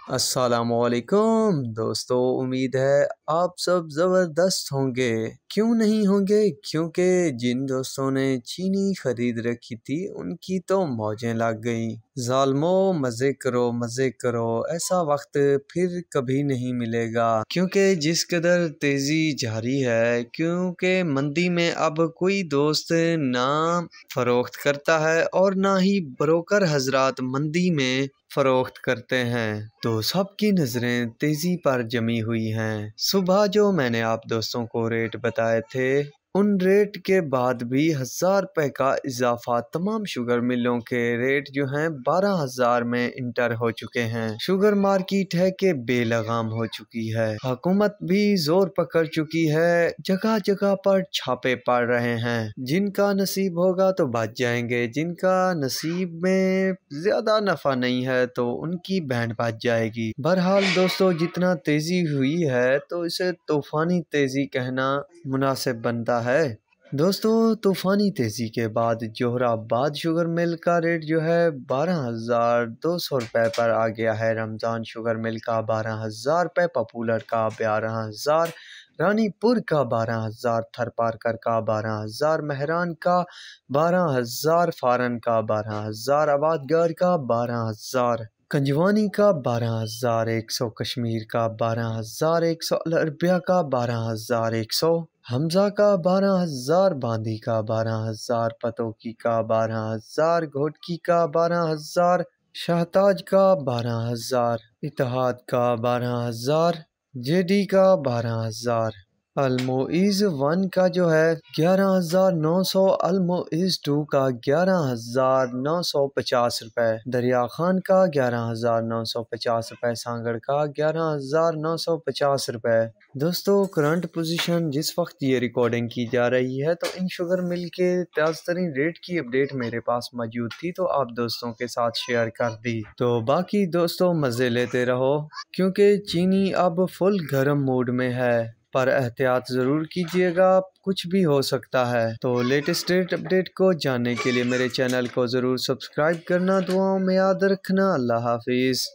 السلام علیکم دوستو، امید ہے آپ سب زبردست ہوں گے۔ کیوں نہیں ہوں گے؟ کیونکہ جن دوستوں نے چینی خرید رکھی تھی ان کی تو موجیں لگ گئیں۔ ظالمو، مزے کرو مزے کرو، ایسا وقت پھر کبھی نہیں ملے گا، کیونکہ جس قدر تیزی جاری ہے، کیونکہ منڈی میں اب کوئی دوست نہ فروخت کرتا ہے اور نہ ہی بروکر حضرات منڈی میں فروخت کرتے ہیں، تو سب کی نظریں تیزی پر جمی ہوئی ہیں۔ صبح جو میں نے آپ دوستوں کو ریٹ بتائے تھے، ان ریٹ کے بعد بھی 1000 روپے کا اضافہ تمام شوگر ملوں کے ریٹ جو ہیں 12,000 میں انٹر ہو چکے ہیں۔ شوگر مارکیٹ ہے کہ بے لگام ہو چکی ہے، حکومت بھی زور پکڑ چکی ہے، جگہ جگہ پر چھاپے پڑ رہے ہیں۔ جن کا نصیب ہوگا تو بچ جائیں گے، جن کا نصیب میں زیادہ نفع نہیں ہے تو ان کی بینڈ بچ جائے گی۔ بہرحال دوستو، جتنا تیزی ہوئی ہے تو اسے طوفانی تیزی کہنا مناسب بنتا ہے۔ دوستو، طوفانی تیزی کے بعد جوہر آباد شوگر مل کا ریٹ جو ہے 12,200 روپے پر آ گیا ہے۔ رمضان شوگر مل کا 12,000 روپے، پاپولر کا 12,000، رانی پور کا 12,000، تھر پارکر کا 12,000، مہران کا 12,000، فارن کا 12,000، آباد گار کا 12,000، کنجوانی کا 12,100، کشمیر کا 12,100، العربیہ کا 12,100، حمزہ کا 12,000، باندی کا 12,000، پتوکی کا 12,000، گھوٹکی کا 12,000، شہتاج کا 12,000، اتحاد کا 12,000، جے ڈی کا 12,000، المعز 1 کا جو ہے 11,900، المعز 2 کا 11,950 روپے، دریا خان کا 11,950 روپے، سانگڑ کا 11,950 روپے۔ دوستو، کرنٹ پوزیشن جس وقت یہ ریکارڈنگ کی جا رہی ہے تو ان شوگر مل کے تازہ ترین ریٹ کی اپڈیٹ میرے پاس موجود تھی تو آپ دوستوں کے ساتھ شیئر کر دی۔ تو باقی دوستو مزے لیتے رہو، کیونکہ چینی اب فل گرم موڈ میں ہے، پر احتیاط ضرور کیجیے گا، کچھ بھی ہو سکتا ہے۔ تو لیٹسٹ ریٹ اپڈیٹ کو جاننے کے لیے میرے چینل کو ضرور سبسکرائب کرنا، دعاؤں میں یاد رکھنا۔ اللہ حافظ۔